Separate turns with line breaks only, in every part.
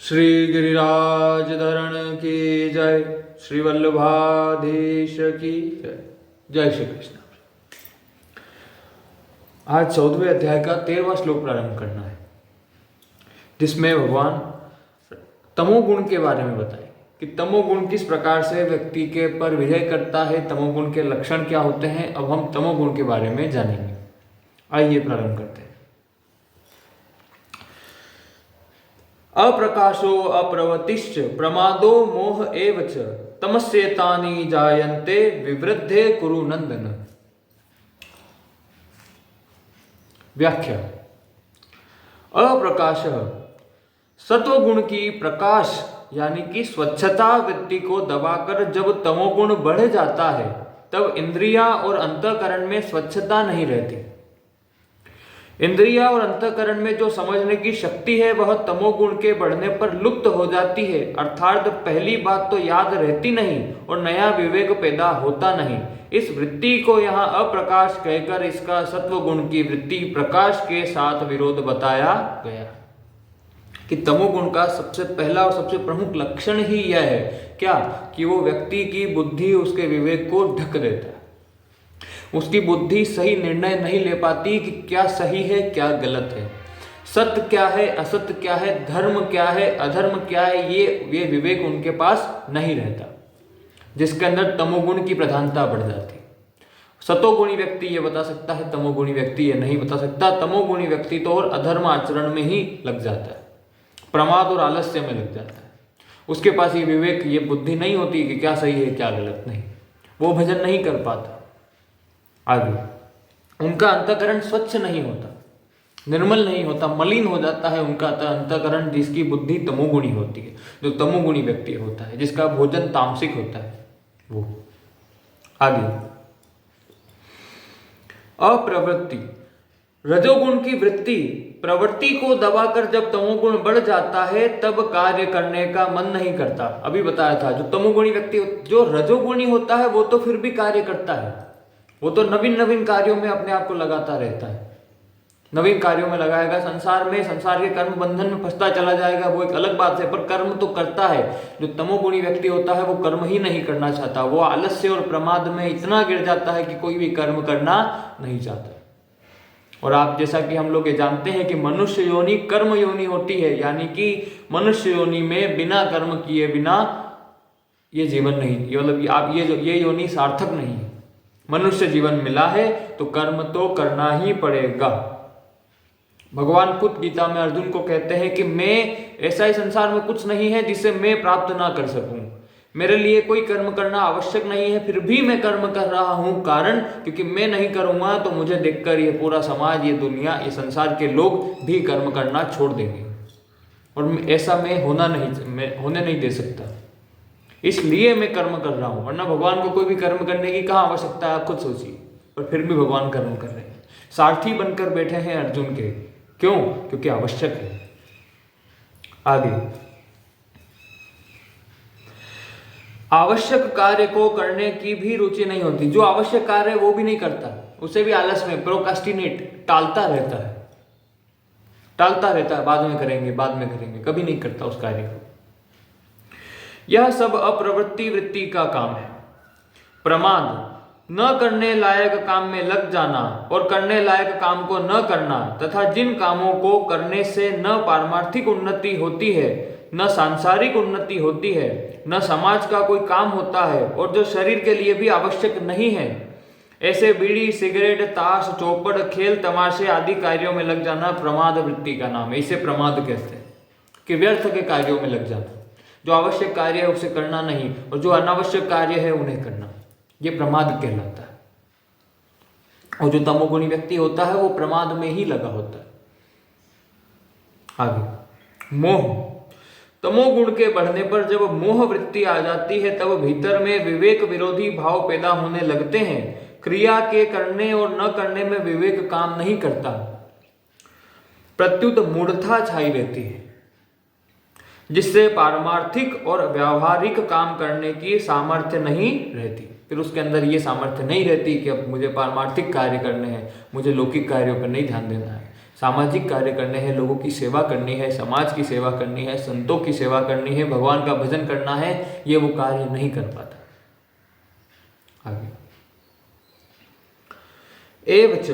श्री गिरिराज धरण की जय। श्री वल्लभाधीश की जय। जय श्री कृष्ण। आज 14वें अध्याय का 13वां श्लोक प्रारंभ करना है, जिसमें भगवान तमोगुण के बारे में बताए कि तमोगुण किस प्रकार से व्यक्ति के पर विजय करता है, तमोगुण के लक्षण क्या होते हैं। अब हम तमोगुण के बारे में जानेंगे। आइए प्रारंभ करते हैं। अप्रकाशो अप्रवतिश्च प्रमादो मोह एव च तमस्येतानि जायन्ते विवृद्धे कुरु नंदन। व्याख्या। अप्रकाश सत्वगुण की प्रकाश यानी कि स्वच्छता वृत्ति को दबाकर जब तमोगुण बढ़ जाता है तब इंद्रियां और अंतःकरण में स्वच्छता नहीं रहती। इंद्रिया और अंतःकरण में जो समझने की शक्ति है वह तमोगुण के बढ़ने पर लुप्त हो जाती है, अर्थात पहली बात तो याद रहती नहीं और नया विवेक पैदा होता नहीं। इस वृत्ति को यहाँ अप्रकाश कहकर इसका सत्वगुण की वृत्ति प्रकाश के साथ विरोध बताया गया कि तमोगुण का सबसे पहला और सबसे प्रमुख लक्षण ही यह है क्या कि वो व्यक्ति की बुद्धि उसके विवेक को ढक देता है। उसकी बुद्धि सही निर्णय नहीं ले पाती कि क्या सही है क्या गलत है, सत्य क्या है असत्य क्या है, धर्म क्या है अधर्म क्या है, ये विवेक उनके पास नहीं रहता, जिसके अंदर तमोगुण की प्रधानता बढ़ जाती। सतोगुणी व्यक्ति ये बता सकता है, तमोगुणी व्यक्ति ये नहीं बता सकता। तमोगुणी व्यक्ति तो और अधर्म आचरण में ही लग जाता है, प्रमाद और आलस्य में लग जाता है। उसके पास ये विवेक ये बुद्धि नहीं होती कि क्या सही है क्या गलत नहीं, वो भजन नहीं कर पाता। आगे उनका अंतःकरण स्वच्छ नहीं होता, निर्मल नहीं होता, मलिन हो जाता है उनका अंतःकरण, जिसकी बुद्धि तमोगुणी होती है। जो तमोगुणी व्यक्ति होता है, जिसका भोजन तामसिक होता है, वो। आगे अप्रवृत्ति रजोगुण की वृत्ति प्रवृत्ति को दबाकर जब तमोगुण बढ़ जाता है तब कार्य करने का मन नहीं करता। अभी बताया था जो तमोगुणी व्यक्ति, जो रजोगुणी होता है वो तो फिर भी कार्य करता है, वो तो नवीन नवीन कार्यों में अपने आप को लगाता रहता है, नवीन कार्यों में लगाएगा, संसार में संसार के कर्म बंधन में फंसता चला जाएगा, वो एक अलग बात है, पर कर्म तो करता है। जो तमोगुणी व्यक्ति होता है वो कर्म ही नहीं करना चाहता, वो आलस्य और प्रमाद में इतना गिर जाता है कि कोई भी कर्म करना नहीं चाहता। और आप जैसा कि हम लोग ये जानते हैं कि मनुष्य योनि कर्म योनि होती है, यानी कि मनुष्य योनि में बिना कर्म किए बिना ये जीवन नहीं, मतलब आप ये योनि सार्थक नहीं है। मनुष्य जीवन मिला है तो कर्म तो करना ही पड़ेगा। भगवान खुद गीता में अर्जुन को कहते हैं कि मैं ऐसा ही संसार में कुछ नहीं है जिसे मैं प्राप्त ना कर सकूं, मेरे लिए कोई कर्म करना आवश्यक नहीं है, फिर भी मैं कर्म कर रहा हूं। कारण क्योंकि मैं नहीं करूंगा तो मुझे देखकर ये पूरा समाज, ये दुनिया, ये संसार के लोग भी कर्म करना छोड़ देंगे, और ऐसा मैं होने नहीं दे सकता, इसलिए मैं कर्म कर रहा हूं। वरना भगवान को कोई भी कर्म करने की कहाँ आवश्यकता है, आप खुद सोचिए। और फिर भी भगवान कर्म कर रहे हैं, सारथी बनकर बैठे हैं अर्जुन के। क्यों? क्योंकि आवश्यक है। आगे आवश्यक कार्य को करने की भी रुचि नहीं होती। जो आवश्यक कार्य है वो भी नहीं करता, उसे भी आलस में प्रोक्रास्टिनेट, टालता रहता है, बाद में करेंगे, कभी नहीं करता उस कार्य को। यह सब अप्रवृत्ति वृत्ति का काम है। प्रमाद न करने लायक काम में लग जाना और करने लायक काम को न करना, तथा जिन कामों को करने से न पारमार्थिक उन्नति होती है, न सांसारिक उन्नति होती है, न समाज का कोई काम होता है, और जो शरीर के लिए भी आवश्यक नहीं है, ऐसे बीड़ी सिगरेट ताश चौपड़ खेल तमाशे आदि कार्यों में लग जाना प्रमाद वृत्ति का नाम है। इसे प्रमाद कहते हैं कि व्यर्थ के कार्यों में लग जाना। जो आवश्यक कार्य है उसे करना नहीं, और जो अनावश्यक कार्य है उन्हें करना, ये प्रमाद कहलाता है। और जो तमोगुणी व्यक्ति होता है वो प्रमाद में ही लगा होता है। आगे मोह। तमोगुण के बढ़ने पर जब मोह वृत्ति आ जाती है तब भीतर में विवेक विरोधी भाव पैदा होने लगते हैं। क्रिया के करने और न करने में विवेक काम नहीं करता, प्रत्युत मूढ़ता छाई रहती है, जिससे पारमार्थिक और व्यावहारिक काम करने की सामर्थ्य नहीं रहती। फिर उसके अंदर ये सामर्थ्य नहीं रहती कि अब मुझे पारमार्थिक कार्य करने हैं, मुझे लौकिक कार्यों पर नहीं ध्यान देना है। सामाजिक कार्य करने हैं, लोगों की सेवा करनी है, समाज की सेवा करनी है, संतों की सेवा करनी है, भगवान का भजन करना है, ये वो कार्य नहीं कर पाता। आगे एवच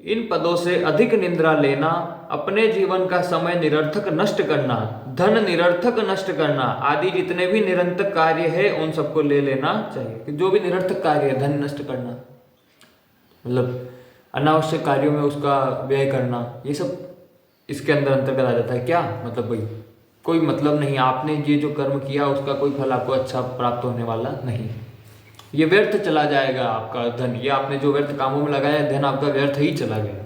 इन पदों से अधिक निंद्रा लेना, अपने जीवन का समय निरर्थक नष्ट करना, धन निरर्थक नष्ट करना आदि जितने भी निरर्थक कार्य है उन सबको ले लेना चाहिए। कि जो भी निरर्थक कार्य है, धन नष्ट करना मतलब अनावश्यक कार्यों में उसका व्यय करना, ये सब इसके अंदर अंतर्गत आ जाता है। क्या मतलब भाई, कोई मतलब नहीं, आपने ये जो कर्म किया उसका कोई फल आपको अच्छा प्राप्त होने वाला नहीं, ये व्यर्थ चला जाएगा आपका धन, ये आपने जो व्यर्थ कामों में लगाया धन आपका व्यर्थ ही चला गया,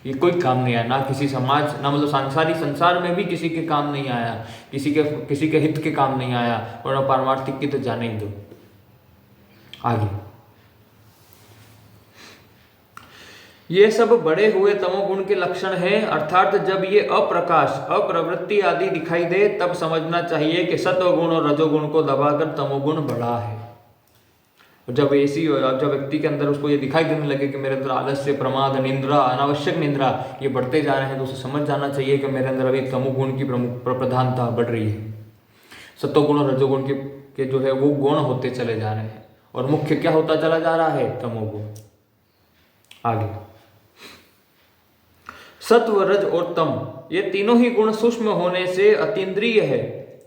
ये कोई काम नहीं आया, ना किसी समाज, ना मतलब सांसारिक संसार में भी किसी के काम नहीं आया, किसी के हित के काम नहीं आया, और ना पारमार्थिक की तो जाने ही दो। आगे ये सब बड़े हुए तमोगुण के लक्षण हैं, अर्थात जब ये अप्रकाश, अप्रवृत्ति आदि दिखाई दे तब समझना चाहिए कि सत्वगुण और रजोगुण को दबाकर तमोगुण बढ़ा है। जब ऐसी जब व्यक्ति के अंदर उसको ये दिखाई देने लगे कि मेरे अंदर आलस्य, प्रमाद, निंद्रा, अनावश्यक निंद्रा ये बढ़ते जा रहे हैं, तो उसे समझ जाना चाहिए कि मेरे अंदर अभी तमोगुण की प्रधानता बढ़ रही है। सत्वगुण और रजोगुण के जो है वो गुण होते चले जा रहे हैं, और मुख्य क्या होता चला जा रहा है, तमोगुण। आगे सत्व, रज और तम ये तीनों ही गुण सूक्ष्म होने से अतीन्द्रिय है,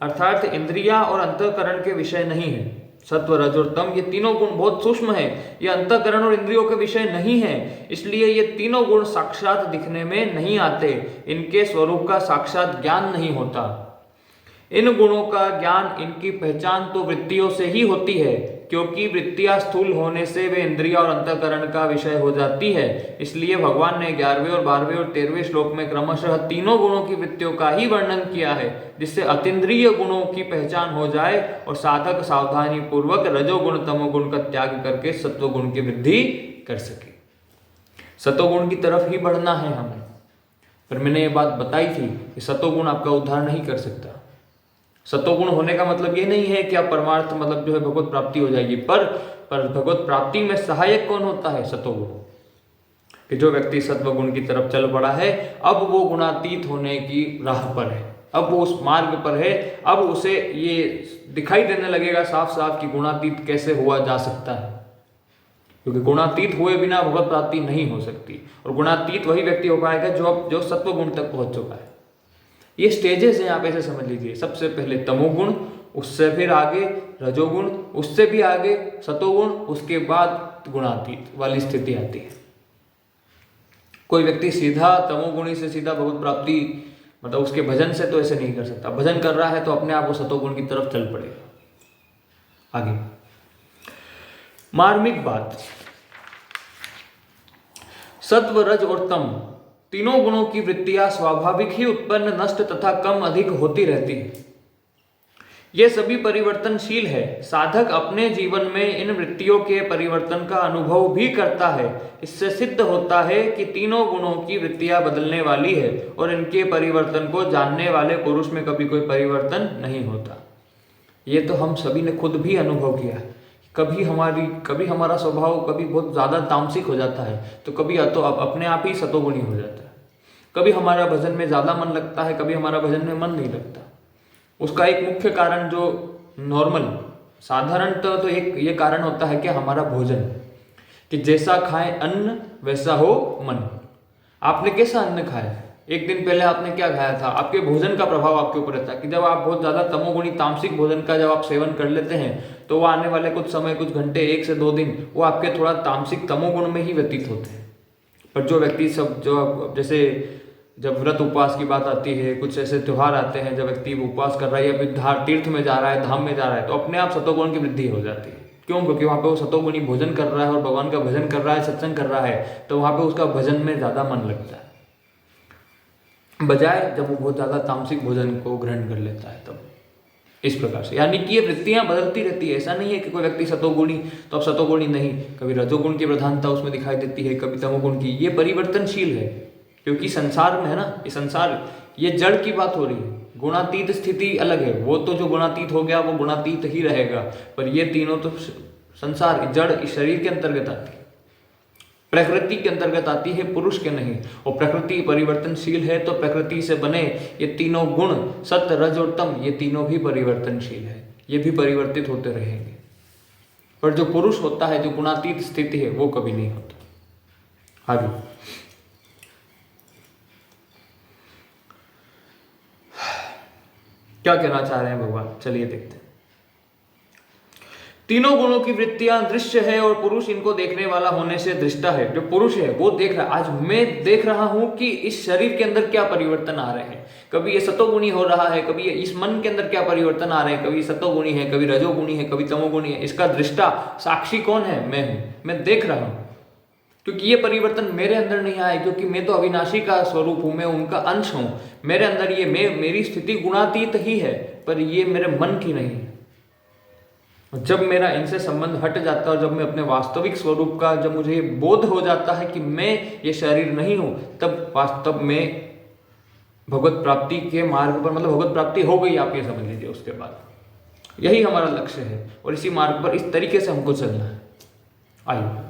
अर्थात इंद्रिया और अंतःकरण के विषय नहीं है। सत्व, रज और तम ये तीनों गुण बहुत सूक्ष्म है, ये अंतःकरण और इंद्रियों के विषय नहीं है, इसलिए ये तीनों गुण साक्षात दिखने में नहीं आते, इनके स्वरूप का साक्षात ज्ञान नहीं होता। इन गुणों का ज्ञान, इनकी पहचान तो वृत्तियों से ही होती है, क्योंकि वृत्तियां स्थूल होने से वे इंद्रिया और अंतःकरण का विषय हो जाती है। इसलिए भगवान ने 11वें और 12वें और 13वें श्लोक में क्रमशः तीनों गुणों की वृत्तियों का ही वर्णन किया है, जिससे अतीन्द्रिय गुणों की पहचान हो जाए और साधक सावधानी पूर्वक रजोगुण तमोगुण का त्याग करके सत्वगुण की वृद्धि कर सके। सत्वगुण की तरफ ही बढ़ना है हमें। पर मैंने ये बात बताई थी कि सत्वगुण आपका उद्धार नहीं कर सकता। सत्वगुण होने का मतलब ये नहीं है कि आप परमार्थ मतलब जो है भगवत प्राप्ति हो जाएगी, पर भगवत प्राप्ति में सहायक कौन होता है, सत्वगुण। कि जो व्यक्ति सत्वगुण की तरफ चल पड़ा है, अब वो गुणातीत होने की राह पर है, अब वो उस मार्ग पर है, अब उसे ये दिखाई देने लगेगा साफ साफ कि गुणातीत कैसे हुआ जा सकता है, क्योंकि गुणातीत हुए बिना भगवत प्राप्ति नहीं हो सकती, और गुणातीत वही व्यक्ति हो पाएगा जो सत्वगुण तक पहुंच चुका है। ये स्टेजेस हैं, आप ऐसे समझ लीजिए। सबसे पहले तमोगुण, उससे फिर आगे रजोगुण, उससे भी आगे सतोगुण, उसके बाद गुणातीत वाली स्थिति आती है। कोई व्यक्ति सीधा तमोगुणी से सीधा भगवत प्राप्ति मतलब उसके भजन से तो ऐसे नहीं कर सकता। भजन कर रहा है तो अपने आप वो सतोगुण की तरफ चल पड़ेगा। आगे मार्मिक बात, सत्व, रज और तम तीनों गुणों की वृत्तियां स्वाभाविक ही उत्पन्न, नष्ट तथा कम अधिक होती रहती है। ये सभी परिवर्तनशील है। साधक अपने जीवन में इन वृत्तियों के परिवर्तन का अनुभव भी करता है। इससे सिद्ध होता है कि तीनों गुणों की वृत्तियां बदलने वाली है, और इनके परिवर्तन को जानने वाले पुरुष में कभी कोई परिवर्तन नहीं होता। ये तो हम सभी ने खुद भी अनुभव किया है। कभी हमारा स्वभाव कभी बहुत ज़्यादा तामसिक हो जाता है, तो कभी तो अपने आप ही सतोगुणी हो जाता है। कभी हमारा भजन में ज़्यादा मन लगता है, कभी हमारा भजन में मन नहीं लगता। उसका एक मुख्य कारण जो नॉर्मल साधारण तो एक ये कारण होता है कि हमारा भोजन, कि जैसा खाए अन्न वैसा हो मन। आपने कैसा अन्न खाया है, एक दिन पहले आपने क्या खाया था, आपके भोजन का प्रभाव आपके ऊपर रहता है। कि जब आप बहुत ज़्यादा तमोगुणी तामसिक भोजन का जब आप सेवन कर लेते हैं, तो वो आने वाले कुछ समय, कुछ घंटे, 1 से 2 दिन वो आपके थोड़ा तामसिक तमोगुण में ही व्यतीत होते हैं। पर जो व्यक्ति सब जो जैसे जब व्रत उपवास की बात आती है, कुछ ऐसे त्यौहार आते हैं, जब व्यक्ति उपवास कर रहा है या फिर तीर्थ में जा रहा है, धाम में जा रहा है, तो अपने आप सतोगुण की वृद्धि हो जाती है। क्यों? क्योंकि वहाँ पे वो सतोगुणी भोजन कर रहा है और भगवान का भजन कर रहा है, सत्संग कर रहा है, तो वहाँ पे उसका भजन में ज़्यादा मन लगता है, बजाय जब वो बहुत ज़्यादा तामसिक भोजन को ग्रहण कर लेता है तब। इस प्रकार से यानी कि ये वृत्तियां बदलती रहती है। ऐसा नहीं है कि कोई व्यक्ति सतोगुणी तो अब सतोगुणी नहीं, कभी रजोगुण की प्रधानता उसमें दिखाई देती है, कभी तमोगुण की। ये परिवर्तनशील है, क्योंकि संसार में है ना, ये संसार, ये जड़ की बात हो रही है। गुणातीत स्थिति अलग है, वो तो जो गुणातीत हो गया वो गुणातीत ही रहेगा, पर ये तीनों तो संसार, जड़, इस शरीर के अंतर्गत आती है। प्रकृति के अंतर्गत आती है, पुरुष के नहीं। और प्रकृति परिवर्तनशील है, तो प्रकृति से बने ये तीनों गुण सत्य, रज और तम, ये तीनों भी परिवर्तनशील है, ये भी परिवर्तित होते रहेंगे। पर जो पुरुष होता है, जो गुणातीत स्थिति है, वो कभी नहीं होता। आगे क्या कहना चाह रहे हैं भगवान, चलिए देखते हैं। तीनों गुणों की वृत्तियां दृश्य है और पुरुष इनको देखने वाला होने से दृष्टा है। जो पुरुष है वो देख रहा है। आज मैं देख रहा हूं कि इस शरीर के अंदर क्या परिवर्तन आ रहे हैं। कभी ये सतोगुणी हो रहा है, कभी इस मन के अंदर क्या परिवर्तन आ रहे हैं, कभी सतोगुणी है, कभी रजोगुणी है, कभी तमोगुणी है। इसका दृष्टा साक्षी कौन है? मैं हूं, मैं देख रहा हूं। क्योंकि ये परिवर्तन मेरे अंदर नहीं आए, क्योंकि मैं तो अविनाशी का स्वरूप हूं, मैं उनका अंश हूं। मेरे अंदर ये मेरी स्थिति गुणातीत ही है, पर ये मेरे मन की नहीं है। जब मेरा इनसे संबंध हट जाता है और जब मैं अपने वास्तविक स्वरूप का, जब मुझे बोध हो जाता है कि मैं ये शरीर नहीं हूं, तब वास्तव में भगवत प्राप्ति के मार्ग पर, मतलब भगवत प्राप्ति हो गई, आप ये समझ लीजिए। उसके बाद यही हमारा लक्ष्य है और इसी मार्ग पर इस तरीके से हमको चलना है। आइए,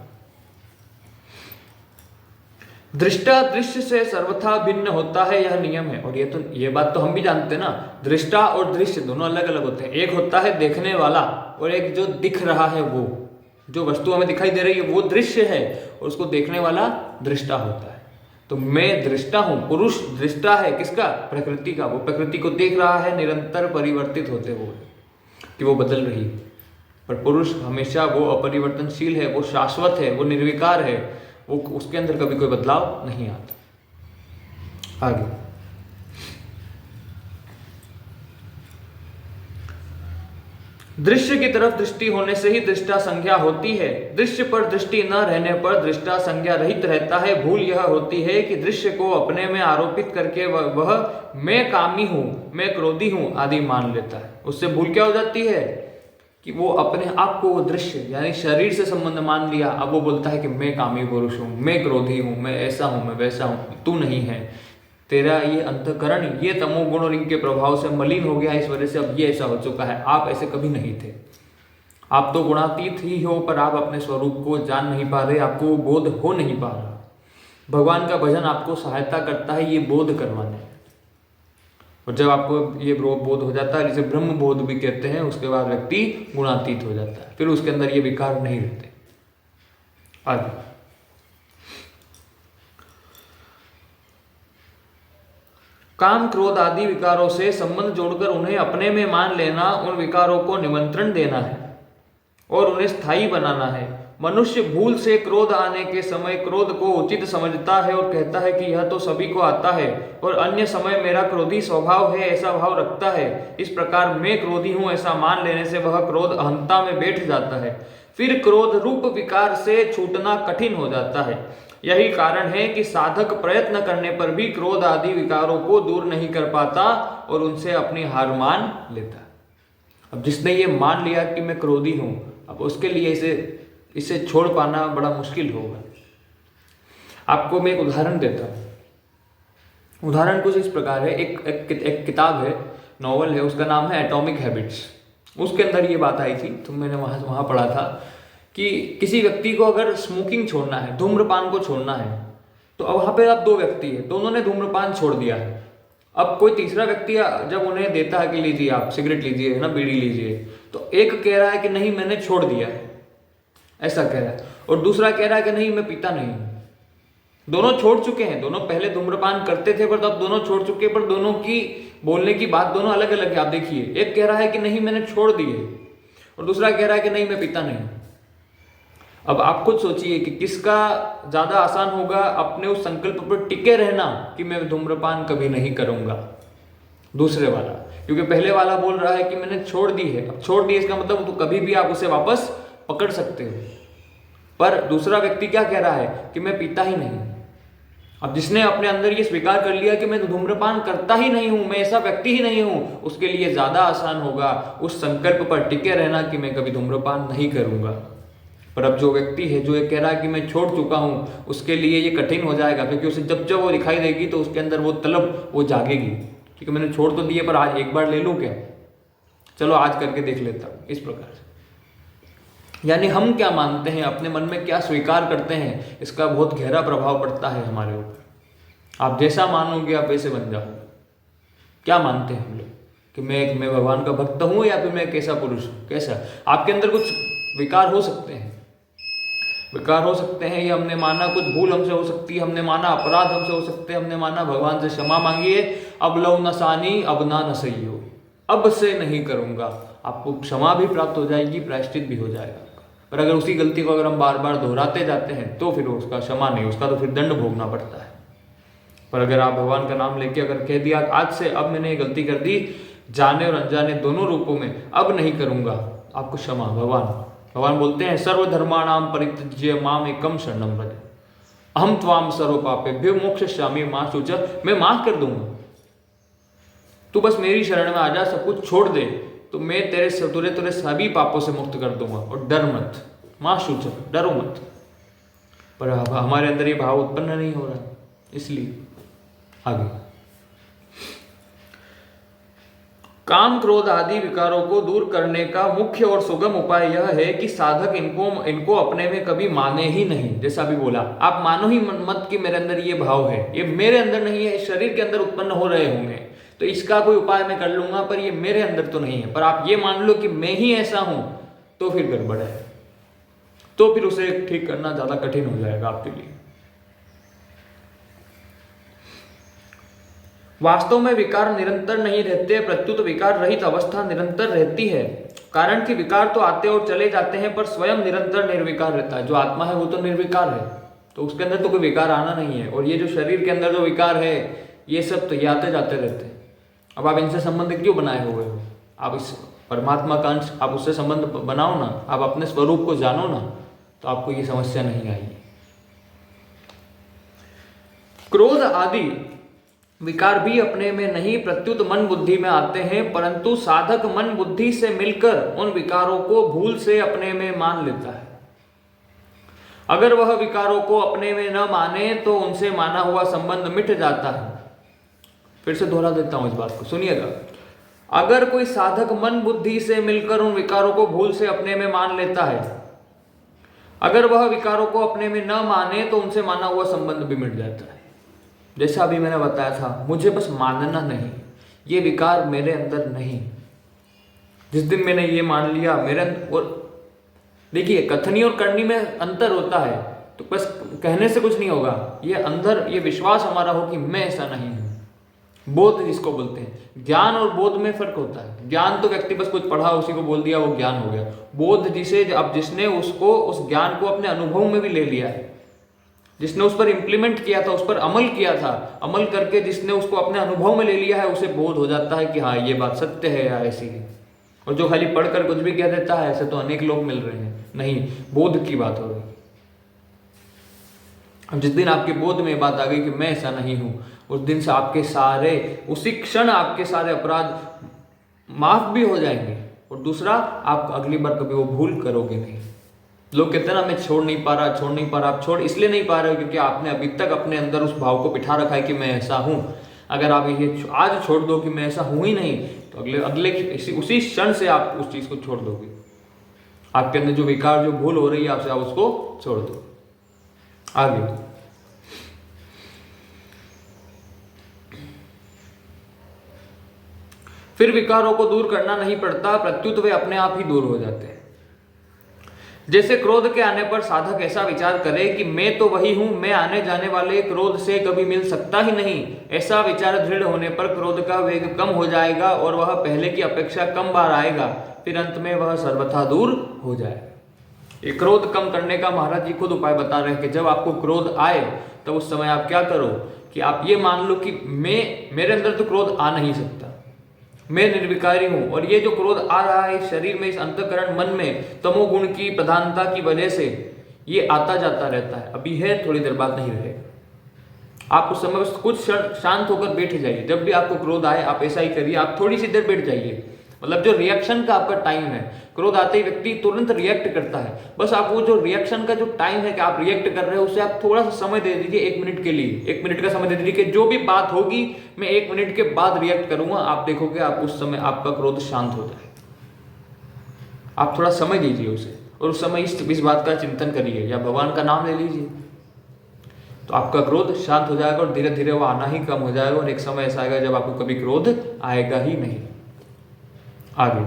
दृष्टा दृश्य से सर्वथा भिन्न होता है, यह नियम है। और ये बात तो हम भी जानते हैं ना, दृष्टा और दृश्य दोनों अलग अलग होते हैं। एक होता है देखने वाला और एक जो दिख रहा है, वो जो वस्तु हमें दिखाई दे रही है वो दृश्य है और उसको देखने वाला दृष्टा होता है। तो मैं दृष्टा हूं, पुरुष दृष्टा है किसका? प्रकृति का। वो प्रकृति को देख रहा है निरंतर परिवर्तित होते हुए कि वो बदल रही है। पर पुरुष हमेशा वो अपरिवर्तनशील है, वो शाश्वत है, वो निर्विकार है, वो उसके अंदर कभी कोई बदलाव नहीं आता। आगे, दृश्य की तरफ दृष्टि होने से ही दृष्टा संज्ञा होती है। दृश्य पर दृष्टि न रहने पर दृष्टा संज्ञा रहित रहता है। भूल यह होती है कि दृश्य को अपने में आरोपित करके वह मैं कामी हूं, मैं क्रोधी हूं आदि मान लेता है। उससे भूल क्या हो जाती है कि वो अपने आप को, वो दृश्य यानी शरीर से संबंध मान लिया। अब वो बोलता है कि मैं कामी पुरुष हूँ, मैं क्रोधी हूँ, मैं ऐसा हूँ, मैं वैसा हूँ। तू नहीं है, तेरा ये अंतःकरण, ये तमोगुण और इनके प्रभाव से मलिन हो गया, इस वजह से अब ये ऐसा हो चुका है। आप ऐसे कभी नहीं थे। आप तो गुणातीत ही हो, पर आप अपने स्वरूप को जान नहीं पा रहे, आपको बोध हो नहीं पा रहा। भगवान का भजन आपको सहायता करता है ये बोध करवाने। और जब आपको ये बोध हो जाता है, जिसे ब्रह्म बोध भी कहते हैं, उसके बाद व्यक्ति गुणातीत हो जाता है। फिर उसके अंदर ये विकार नहीं रहते। आगे, काम क्रोध आदि विकारों से संबंध जोड़कर उन्हें अपने में मान लेना, उन विकारों को निमंत्रण देना है और उन्हें स्थायी बनाना है। मनुष्य भूल से क्रोध आने के समय क्रोध को उचित समझता है और कहता है कि यह तो सभी को आता है, और अन्य समय मेरा क्रोधी स्वभाव है ऐसा भाव रखता है। इस प्रकार मैं क्रोधी हूं ऐसा मान लेने से वह क्रोध अहंता में बैठ जाता है। फिर क्रोध रूप विकार से छूटना कठिन हो जाता है। यही कारण है कि साधक प्रयत्न करने पर भी क्रोध आदि विकारों को दूर नहीं कर पाता और उनसे अपनी हार मान लेता है। अब जिसने ये मान लिया कि मैं क्रोधी हूं, अब उसके लिए इसे छोड़ पाना बड़ा मुश्किल होगा। आपको मैं एक उदाहरण देता हूं। उदाहरण कुछ इस प्रकार है। एक किताब है, नॉवल है, उसका नाम है एटॉमिक हैबिट्स। उसके अंदर ये बात आई थी, तो मैंने वहाँ पढ़ा था कि किसी व्यक्ति को अगर स्मोकिंग छोड़ना है, धूम्रपान को छोड़ना है, तो अब वहाँ पे आप दो व्यक्ति है, दोनों ने धूम्रपान छोड़ दिया है। अब कोई तीसरा व्यक्ति जब उन्हें देता है कि लीजिए आप सिगरेट लीजिए, है ना, बीड़ी लीजिए, तो एक कह रहा है कि नहीं मैंने छोड़ दिया है, ऐसा कह रहा है, और दूसरा कह रहा है कि नहीं मैं पीता नहीं। दोनों छोड़ चुके हैं, दोनों पहले धूम्रपान करते थे, पर अब दोनों छोड़ चुके, पर दोनों की बोलने की बात दोनों अलग अलग है। आप देखिए, एक कह रहा है कि नहीं मैंने छोड़ दिए और दूसरा कह रहा है कि नहीं मैं पीता नहीं। अब आप खुद सोचिए कि किसका ज्यादा आसान होगा अपने उस संकल्प पर टिके रहना कि मैं धूम्रपान कभी नहीं करूंगा। दूसरे वाला, क्योंकि पहले वाला बोल रहा है कि मैंने छोड़ दी है। अब छोड़ दी इसका मतलब तो कभी भी आप उसे वापस पकड़ सकते हो, पर दूसरा व्यक्ति क्या कह रहा है कि मैं पीता ही नहीं। अब जिसने अपने अंदर ये स्वीकार कर लिया कि मैं धूम्रपान करता ही नहीं हूं, मैं ऐसा व्यक्ति ही नहीं हूं, उसके लिए ज्यादा आसान होगा उस संकल्प पर टिके रहना कि मैं कभी धूम्रपान नहीं करूंगा। पर अब जो व्यक्ति है जो ये कह रहा है कि मैं छोड़ चुका हूं, उसके लिए ये कठिन हो जाएगा, क्योंकि उसे जब जब वो दिखाई देगी तो उसके अंदर वो तलब वो जागेगी, क्योंकि मैंने छोड़ तो दिए पर आज एक बार ले लूं क्या, चलो आज करके देख लेता हूं, इस प्रकार से। यानी हम क्या मानते हैं, अपने मन में क्या स्वीकार करते हैं, इसका बहुत गहरा प्रभाव पड़ता है हमारे ऊपर। आप जैसा मानोगे आप वैसे बन जाओगे। क्या मानते हैं हम लोग कि मैं भगवान का भक्त हूँ या फिर मैं कैसा पुरुष हूँ, कैसा? आपके अंदर कुछ विकार हो सकते हैं, विकार हो सकते हैं। ये हमने माना, कुछ भूल हमसे हो सकती है, हमने माना अपराध हमसे हो सकते हैं, हमने माना भगवान से क्षमा मांगिए, अब लव नसानी अब ना नसई हो, अब से नहीं करूँगा। आपको क्षमा भी प्राप्त हो जाएगी, प्रायश्चित भी हो जाएगा। पर अगर उसी गलती को अगर हम बार बार दोहराते जाते हैं तो फिर उसका क्षमा नहीं, उसका तो फिर दंड भोगना पड़ता है। पर अगर आप भगवान का नाम लेके अगर कह दिया आज से अब मैंने ये गलती कर दी, जाने और अनजाने दोनों रूपों में, अब नहीं करूँगा, आपको क्षमा। भगवान बोलते हैं सर्वधर्माणाम परित्यज्य माम एकम शरणम व्रज अहम त्वाम सर्व पापेभ्यो मोक्षयिष्यामि मा शुच। मैं माफ कर दूंगा, तू बस मेरी शरण में आ जा, सब कुछ छोड़ दे, तो मैं तेरे सभी पापों से मुक्त कर दूंगा। और डर मत, मां शुच, डरो मत। पर हमारे अंदर ये भाव उत्पन्न नहीं हो रहा, इसलिए आगे काम क्रोध आदि विकारों को दूर करने का मुख्य और सुगम उपाय यह है कि साधक इनको अपने में कभी माने ही नहीं। जैसा अभी बोला, आप मानो ही मत कि मेरे अंदर ये भाव है, ये मेरे अंदर नहीं है, शरीर के अंदर उत्पन्न हो रहे होंगे तो इसका कोई उपाय मैं कर लूंगा, पर ये मेरे अंदर तो नहीं है। पर आप ये मान लो कि मैं ही ऐसा हूं, तो फिर गड़बड़ है, तो फिर उसे ठीक करना ज्यादा कठिन हो जाएगा आपके लिए। वास्तव में विकार निरंतर नहीं रहते, प्रत्युत विकार रहित अवस्था निरंतर रहती है। कारण कि विकार तो आते और चले जाते हैं, पर स्वयं निरंतर निर्विकार रहता है। जो आत्मा है वो तो निर्विकार है, तो उसके अंदर तो कोई विकार आना नहीं है। और ये जो शरीर के अंदर जो विकार है, ये सब तो आते जाते रहते हैं। अब आप इनसे संबंध क्यों बनाए हुए हो? आप इस परमात्मा का अंश, आप उससे संबंध बनाओ ना, आप अपने स्वरूप को जानो ना, तो आपको ये समस्या नहीं आएगी। क्रोध आदि विकार भी अपने में नहीं प्रत्युत मन बुद्धि में आते हैं, परंतु साधक मन बुद्धि से मिलकर उन विकारों को भूल से अपने में मान लेता है। अगर वह विकारों को अपने में न माने तो उनसे माना हुआ संबंध मिट जाता है। फिर से दोहरा देता हूं इस बात को, सुनिएगा। अगर कोई साधक मन बुद्धि से मिलकर उन विकारों को भूल से अपने में मान लेता है, अगर वह विकारों को अपने में न माने तो उनसे माना हुआ संबंध भी मिट जाता है। जैसा अभी मैंने बताया था, मुझे बस मानना नहीं, ये विकार मेरे अंदर नहीं। जिस दिन मैंने ये मान लिया मेरे और देखिए, कथनी और करनी में अंतर होता है, तो बस कहने से कुछ नहीं होगा। ये अंदर ये विश्वास हमारा हो कि मैं ऐसा नहीं हूं। बोध जिसको बोलते हैं, ज्ञान और बोध में फर्क होता है। ज्ञान तो व्यक्ति बस कुछ पढ़ा उसी को बोल दिया वो ज्ञान हो गया। बोध जिसे अब जिसने उसको उस ज्ञान को अपने अनुभव में भी ले लिया है, जिसने उस पर इंप्लीमेंट किया था, उस पर अमल किया था, अमल करके जिसने उसको अपने अनुभव में ले लिया है, उसे बोध हो जाता है कि हाँ ये बात सत्य है या ऐसी है। और जो खाली पढ़कर कुछ भी कह देता है, ऐसे तो अनेक लोग मिल रहे हैं। नहीं, बोध की बात हो रही। अब जिस दिन आपके बोध में बात आ गई कि मैं ऐसा नहीं हूं, उस दिन से आपके सारे, उसी क्षण आपके सारे अपराध माफ भी हो जाएंगे। और दूसरा, आप अगली बार कभी वो भूल करोगे नहीं। लोग कहते हैं ना मैं छोड़ नहीं पा रहा। आप छोड़ इसलिए नहीं पा रहे हो क्योंकि आपने अभी तक अपने अंदर उस भाव को बिठा रखा है कि मैं ऐसा हूं। अगर आप ये आज छोड़ दो कि मैं ऐसा हूं ही नहीं, तो अगले उसी क्षण से आप उस चीज को छोड़ दोगे। आपके अंदर जो विकार, जो भूल हो रही है आपसे, आप उसको छोड़ दो। आगे फिर विकारों को दूर करना नहीं पड़ता, प्रत्युत वे अपने आप ही दूर हो जाते हैं। जैसे क्रोध के आने पर साधक ऐसा विचार करे कि मैं तो वही हूं, मैं आने जाने वाले क्रोध से कभी मिल सकता ही नहीं। ऐसा विचार दृढ़ होने पर क्रोध का वेग कम हो जाएगा और वह पहले की अपेक्षा कम बार आएगा, फिर अंत में वह सर्वथा दूर हो जाएगा। ये क्रोध कम करने का महाराज जी खुद उपाय बता रहे हैं कि जब आपको क्रोध आए तब उस समय आप क्या करो कि आप ये मान लो कि मेरे अंदर तो क्रोध आ नहीं सकता, मैं निर्विकारी हूं। और ये जो क्रोध आ रहा है शरीर में, इस अंतःकरण मन में तमोगुण की प्रधानता की वजह से ये आता जाता रहता है। अभी है, थोड़ी देर बाद नहीं रहेगा। आप उस समय बस कुछ क्षण शांत होकर बैठ जाइए। जब भी आपको क्रोध आए आप ऐसा ही करिए, आप थोड़ी सी देर बैठ जाइए। मतलब जो रिएक्शन का आपका टाइम है, क्रोध आते ही व्यक्ति तुरंत रिएक्ट करता है, बस आप वो जो रिएक्शन का जो टाइम है कि आप रिएक्ट कर रहे हो, उसे आप थोड़ा सा समय दे दीजिए। 1 मिनट के लिए 1 मिनट का समय दे दीजिए कि जो भी बात होगी मैं 1 मिनट के बाद रिएक्ट करूंगा। आप देखोगे आप उस समय आपका क्रोध शांत हो जाए। आप थोड़ा समय दीजिए उसे। और उस समय इस बात का चिंतन करिए या भगवान का नाम ले लीजिए, तो आपका क्रोध शांत हो जाएगा और धीरे धीरे वो आना ही कम हो जाएगा और एक समय ऐसा आएगा जब आपको कभी क्रोध आएगा ही नहीं। आगे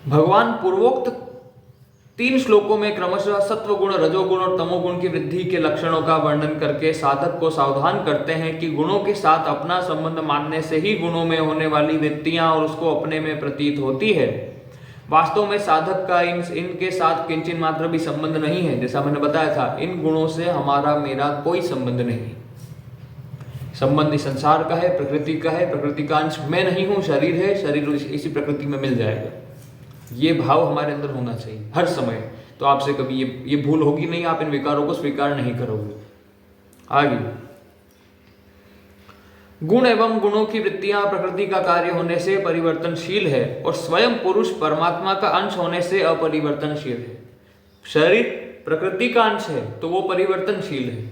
भगवान पूर्वोक्त 3 श्लोकों में क्रमशः सत्वगुण, रजोगुण और तमोगुण की वृद्धि के लक्षणों का वर्णन करके साधक को सावधान करते हैं कि गुणों के साथ अपना संबंध मानने से ही गुणों में होने वाली वृत्तियां और उसको अपने में प्रतीत होती है। वास्तव में साधक का इनके साथ किंचित मात्र भी संबंध नहीं है। जैसा मैंने बताया था, इन गुणों से हमारा मेरा कोई संबंध नहीं। संबंध इस संसार का है, प्रकृति का है, प्रकृति का अंश मैं नहीं हूं, शरीर है, शरीर इसी प्रकृति में मिल जाएगा। ये भाव हमारे अंदर होना चाहिए हर समय, तो आपसे कभी ये भूल होगी नहीं, आप इन विकारों को स्वीकार नहीं करोगे। आगे गुण एवं गुणों की वृत्तियां प्रकृति का कार्य होने से परिवर्तनशील है और स्वयं पुरुष परमात्मा का अंश होने से अपरिवर्तनशील है। शरीर प्रकृति का अंश है तो वो परिवर्तनशील है,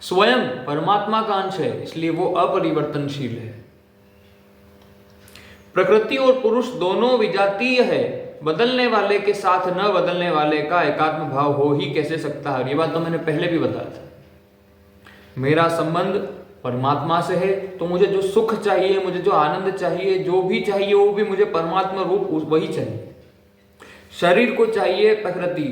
स्वयं परमात्मा का अंश है इसलिए वो अपरिवर्तनशील है। प्रकृति और पुरुष दोनों विजातीय है, बदलने वाले के साथ न बदलने वाले का एकात्म भाव हो ही कैसे सकता है। ये बात तो मैंने पहले भी बताया था। मेरा संबंध परमात्मा से है तो मुझे जो सुख चाहिए, मुझे जो आनंद चाहिए, जो भी चाहिए वो भी मुझे परमात्मा रूप वही चाहिए। शरीर को चाहिए प्रकृति,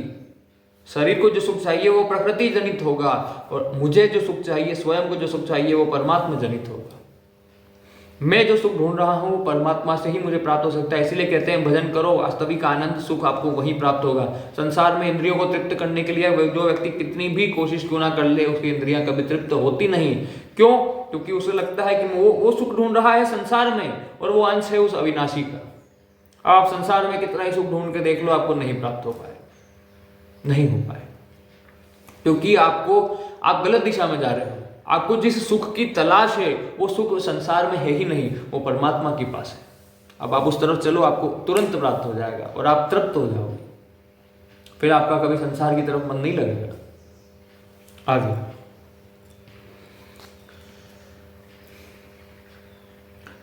शरीर को जो सुख चाहिए वो प्रकृति जनित होगा और मुझे जो सुख चाहिए, स्वयं को जो सुख चाहिए वो परमात्मा जनित होगा। मैं जो सुख ढूंढ रहा हूं परमात्मा से ही मुझे प्राप्त हो सकता है। इसीलिए कहते हैं भजन करो, वास्तविक आनंद सुख आपको वहीं प्राप्त होगा। संसार में इंद्रियों को तृप्त करने के लिए जो व्यक्ति कितनी भी कोशिश क्यों ना कर ले, उसकी इंद्रियां कभी तृप्त होती नहीं। क्यों? क्योंकि उसे लगता है कि वो सुख ढूंढ रहा है संसार में और वो अंश है उस अविनाशी का। आप संसार में कितना ही सुख ढूंढ के देख लो, आपको नहीं प्राप्त हो पाए, नहीं हो पाए, क्योंकि आप गलत दिशा में जा रहे हो। आपको जिस सुख की तलाश है वो सुख संसार में है ही नहीं, वो परमात्मा के पास है। अब आप उस तरफ चलो, आपको तुरंत प्राप्त हो जाएगा और आप तृप्त हो जाओगे, फिर आपका कभी संसार की तरफ मन नहीं लगेगा। आगे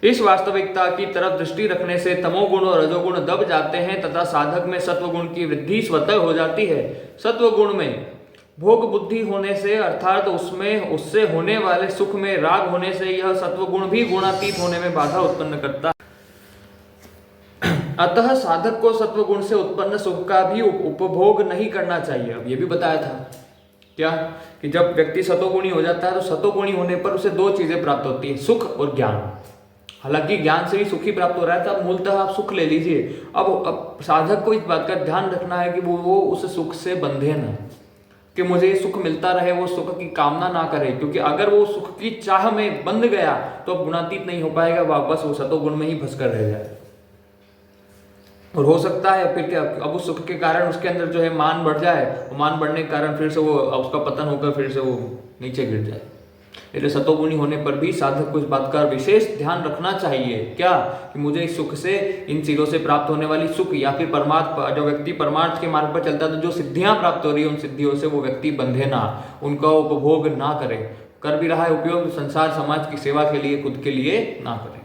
इस वास्तविकता की तरफ दृष्टि रखने से तमोगुण और रजोगुण दब जाते हैं तथा साधक में सत्वगुण की वृद्धि स्वतः हो जाती है। सत्वगुण में भोग बुद्धि होने से अर्थात उससे होने वाले सुख में राग होने से यह सत्वगुण भी गुणातीत होने में बाधा उत्पन्न करता है। अतः साधक को सत्वगुण से उत्पन्न सुख का भी उपभोग नहीं करना चाहिए। अब ये भी बताया था क्या कि जब व्यक्ति सतोगुणी हो जाता है तो सतोगुणी होने पर उसे 2 चीजें प्राप्त होती है, सुख और ज्ञान। हालांकि ज्ञान से ही सुख ही प्राप्त हो रहा है, तो अब मूलतः आप सुख ले लीजिए। अब साधक को इस बात का ध्यान रखना है कि वो उस सुख से बंधे ना, कि मुझे ये सुख मिलता रहे, वो सुख की कामना ना करे, क्योंकि अगर वो सुख की चाह में बंध गया तो अब गुणातीत नहीं हो पाएगा, वापस वो सतोगुण में ही फंस कर रह जाए। और हो सकता है फिर क्या, अब उस सुख के कारण उसके अंदर जो है मान बढ़ जाए, और मान बढ़ने के कारण फिर से वो उसका पतन होकर फिर से वो नीचे गिर जाए। इसलिए सतोगुणी होने पर भी साधक को इस बात का विशेष ध्यान रखना चाहिए, क्या कि मुझे इस सुख से, इन चीजों से प्राप्त होने वाली सुख या फिर परमात्मा, जो व्यक्ति परमार्थ के मार्ग पर चलता है तो जो सिद्धियां प्राप्त हो रही है उन सिद्धियों से वो व्यक्ति बंधे ना, उनका उपभोग ना करे। कर भी रहा है उपयोग संसार समाज की सेवा के लिए, खुद के लिए ना करे,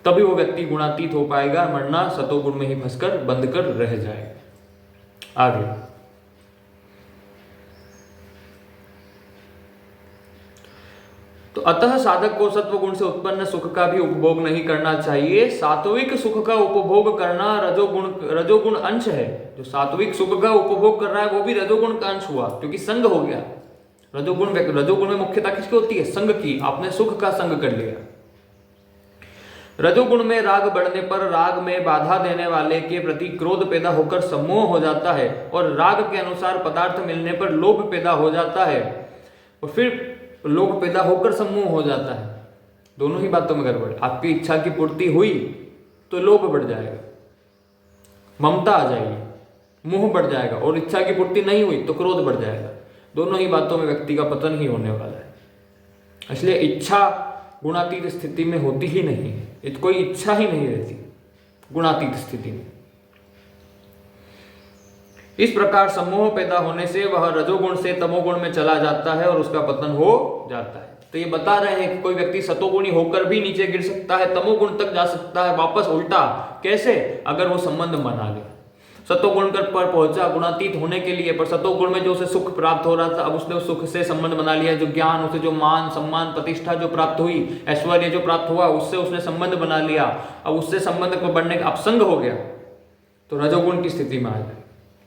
तभी वो व्यक्ति गुणातीत हो पाएगा, वरना सतोगुण में ही फंसकर बंद कर रह जाएगा। आगे तो अतः साधक को सत्वगुण से उत्पन्न सुख का भी उपभोग नहीं करना चाहिए। सात्विक सुख का उपभोग करना रजोगुण अंश है। जो सात्विक सुख का उपभोग कर रहा है वो भी रजोगुण का अंश हुआ, क्योंकि संग हो गया। रजोगुण में मुख्यता किसकी होती है? संग की। आपने सुख का संग कर लिया। रजोगुण में राग बढ़ने पर राग में बाधा देने वाले के प्रति क्रोध पैदा होकर सम्मोह हो जाता है, और राग के अनुसार पदार्थ मिलने पर लोभ पैदा हो जाता है, और फिर लोभ पैदा होकर सम्मोह हो जाता है। दोनों ही बातों में गड़बड़। आपकी इच्छा की पूर्ति हुई तो लोभ बढ़ जाएगा, ममता आ जाएगी, मोह बढ़ जाएगा, और इच्छा की पूर्ति नहीं हुई तो क्रोध बढ़ जाएगा। दोनों ही बातों में व्यक्ति का पतन ही होने वाला है। इसलिए इच्छा गुणातीत स्थिति में होती ही नहीं है, कोई इच्छा ही नहीं रहती गुणातीत स्थिति में। इस प्रकार सम्मोह पैदा होने से वह रजोगुण से तमोगुण में चला जाता है और उसका पतन हो जाता है। तो ये बता रहे हैं कि कोई व्यक्ति सतोगुणी होकर भी नीचे गिर सकता है, तमोगुण तक जा सकता है, वापस उल्टा। कैसे? अगर वो संबंध बना ले। सतोगुण पर पहुंचा गुणातीत होने के लिए, पर सतोगुण में जो उसे सुख प्राप्त हो रहा था, अब उसने उस सुख से संबंध बना लिया। जो ज्ञान, उसे जो मान सम्मान प्रतिष्ठा जो प्राप्त हुई, ऐश्वर्य जो प्राप्त हुआ, उससे उसने संबंध बना लिया। अब उससे संबंध को बढ़ने का अपसंग हो गया तो रजोगुण की स्थिति में आ गया,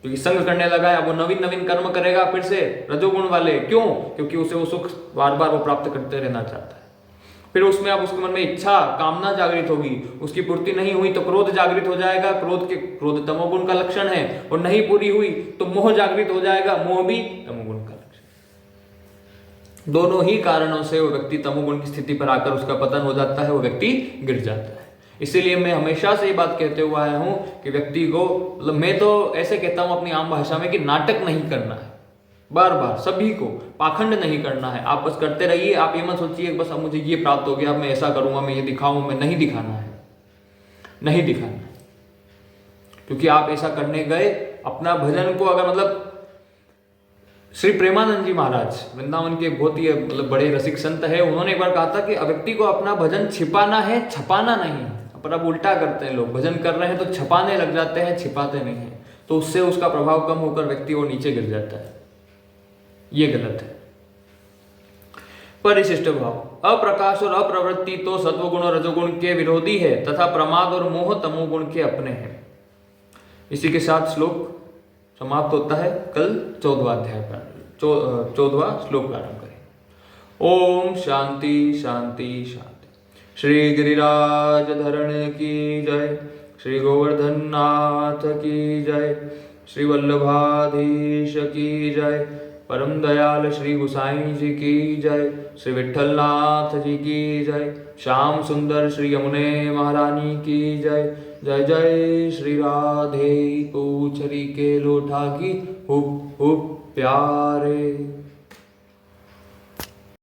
क्योंकि संग करने लगा है। अब वो नवीन नवीन कर्म करेगा फिर से रजोगुण वाले। क्यों? क्योंकि उसे वो सुख बार बार वो प्राप्त करते रहना चाहता है। फिर उसमें अब उसके मन में इच्छा कामना जागृत होगी, उसकी पूर्ति नहीं हुई तो क्रोध जागृत हो जाएगा। क्रोध तमोगुण का लक्षण है, और नहीं पूरी हुई तो मोह जागृत हो जाएगा, मोह भी तमोगुण का लक्षण। दोनों ही कारणों से वो व्यक्ति तमोगुण की स्थिति पर आकर उसका पतन हो जाता है, वो व्यक्ति गिर जाता है। इसीलिए मैं हमेशा से ये बात कहते हुआ आया हूं कि व्यक्ति को, मतलब मैं तो ऐसे कहता हूं अपनी आम भाषा में, कि नाटक नहीं करना है। बार बार सभी को पाखंड नहीं करना है। आप बस करते रहिए। आप ये मत सोचिए बस अब मुझे ये प्राप्त हो गया, अब मैं ऐसा करूंगा, मैं ये दिखाऊं। मैं नहीं दिखाना है, नहीं दिखाना है। क्योंकि आप ऐसा करने गए, अपना भजन को अगर, मतलब श्री प्रेमानंद जी महाराज वृंदावन के बहुत ही मतलब बड़े रसिक संत है, उन्होंने एक बार कहा था कि व्यक्ति को अपना भजन छिपाना है, छपाना नहीं। पर अब उल्टा करते हैं लोग, भजन कर रहे हैं तो छपाने लग जाते हैं, छिपाते नहीं है। तो उससे उसका प्रभाव कम होकर व्यक्ति वो नीचे गिर जाता है। ये गलत है। परिशिष्ट भाव, अप्रकाश और अप्रवृत्ति तो सत्वगुण और रजोगुण के विरोधी है, तथा प्रमाद और मोह तमोगुण के अपने हैं। इसी के साथ श्लोक समाप्त होता है। कल 14वां अध्याय पर 14वां श्लोक प्रारंभ करें। ओम शांति शांति शांति। श्री गिरिराज धरण की जय, श्री गोवर्धन नाथ की जय, श्री वल्लभाधीश की जय, परम दयाल श्री गुसाई जी की जय, श्री विठलनाथ जी की जय, श्याम सुंदर श्री यमुने महारानी की जय। जय जय श्री राधे पूछरी के लोठा की हुप हुप प्यारे।